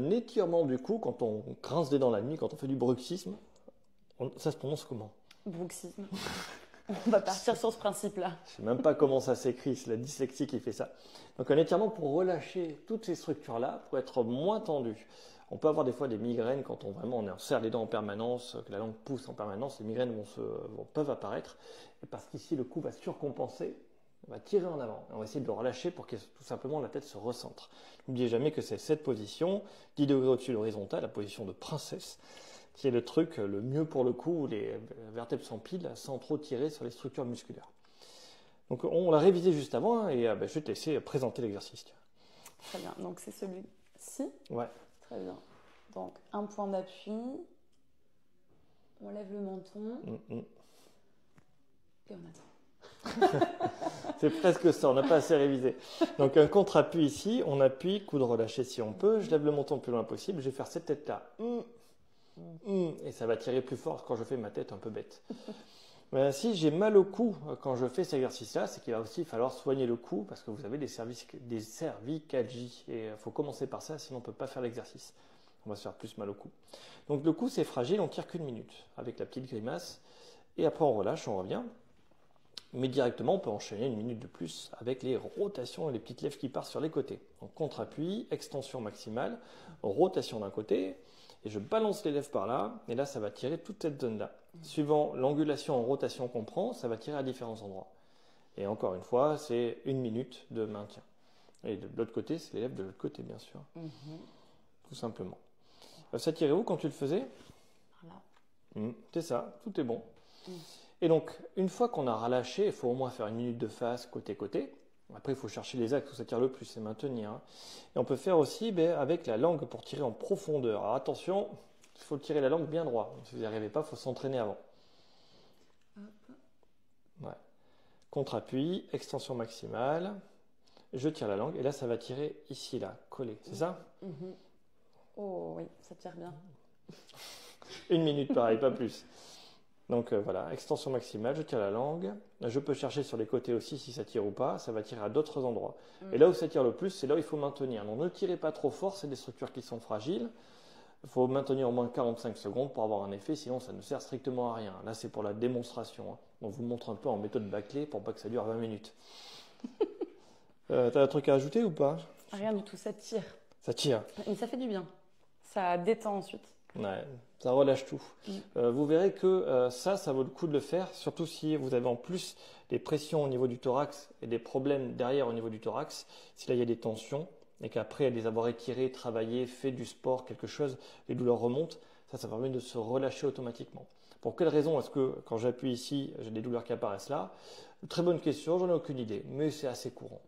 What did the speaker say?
un étirement du cou quand on grince des dents la nuit, quand on fait du bruxisme. Ça se prononce comment? Bruxisme. On va partir sur ce principe-là. Je ne sais même pas comment ça s'écrit, c'est la dyslexie qui fait ça. Donc un étirement pour relâcher toutes ces structures-là, pour être moins tendu. On peut avoir des fois des migraines quand on serre les dents en permanence, que la langue pousse en permanence, les migraines peuvent apparaître. Et parce qu'ici le cou va surcompenser, on va tirer en avant. On va essayer de le relâcher pour que tout simplement la tête se recentre. N'oubliez jamais que c'est cette position, 10 degrés au-dessus de l'horizontale, la position de princesse, qui est le truc le mieux pour le cou, où les vertèbres s'empilent sans trop tirer sur les structures musculaires. Donc on l'a révisé juste avant et je vais te laisser présenter l'exercice. Très bien, donc c'est celui-ci. Ouais. Très bien. Donc un point d'appui, on lève le menton et on attend. C'est presque ça, on n'a pas assez révisé. Donc un contre-appui ici, on appuie, coude relâché si on peut, je lève le menton le plus loin possible, je vais faire cette tête-là. Et ça va tirer plus fort quand je fais ma tête un peu bête. Mais si j'ai mal au cou quand je fais cet exercice-là, c'est qu'il va aussi falloir soigner le cou parce que vous avez des cervicalgies. Et il faut commencer par ça, sinon on ne peut pas faire l'exercice. On va se faire plus mal au cou. Donc le cou, c'est fragile, on tire qu'une minute avec la petite grimace. Et après, on relâche, on revient. Mais directement, on peut enchaîner une minute de plus avec les rotations et les petites lèvres qui partent sur les côtés. Donc contre-appui, extension maximale, rotation d'un côté. Et je balance les lèvres par là, et là, ça va tirer toute cette zone-là. Suivant l'angulation en rotation qu'on prend, ça va tirer à différents endroits. Et encore une fois, c'est une minute de maintien. Et de l'autre côté, c'est les lèvres de l'autre côté, bien sûr. Tout simplement. Ça tirait où quand tu le faisais? Voilà. C'est ça, tout est bon. Et donc, une fois qu'on a relâché, il faut au moins faire une minute de face, côté-côté. Après, il faut chercher les axes où ça tire le plus et maintenir. Et on peut faire aussi avec la langue pour tirer en profondeur. Alors attention, il faut tirer la langue bien droit. Si vous n'y arrivez pas, il faut s'entraîner avant. Ouais. Contre-appui, extension maximale. Je tire la langue et là, ça va tirer ici, là, collé. C'est ça? Oh oui, ça tire bien. Une minute, pareil, pas plus. Donc voilà, extension maximale, je tire la langue. Je peux chercher sur les côtés aussi si ça tire ou pas. Ça va tirer à d'autres endroits. Et là où ça tire le plus, c'est là où il faut maintenir. Donc ne tirez pas trop fort, c'est des structures qui sont fragiles. Il faut maintenir au moins 45 secondes pour avoir un effet, sinon ça ne sert strictement à rien. Là, c'est pour la démonstration. On vous montre un peu en méthode bâclée pour pas que ça dure 20 minutes. T'as un truc à ajouter ou pas? Rien du tout, ça tire. Ça tire. Mais ça fait du bien. Ça détend ensuite. Ouais, ça relâche tout. Vous verrez que ça vaut le coup de le faire, surtout si vous avez en plus des pressions au niveau du thorax et des problèmes derrière au niveau du thorax. Si là il y a des tensions et qu'après les avoir étirés, travaillés, fait du sport, quelque chose, les douleurs remontent, ça permet de se relâcher automatiquement. Pour quelle raison est-ce que quand j'appuie ici, j'ai des douleurs qui apparaissent là? Très bonne question, j'en ai aucune idée, mais c'est assez courant.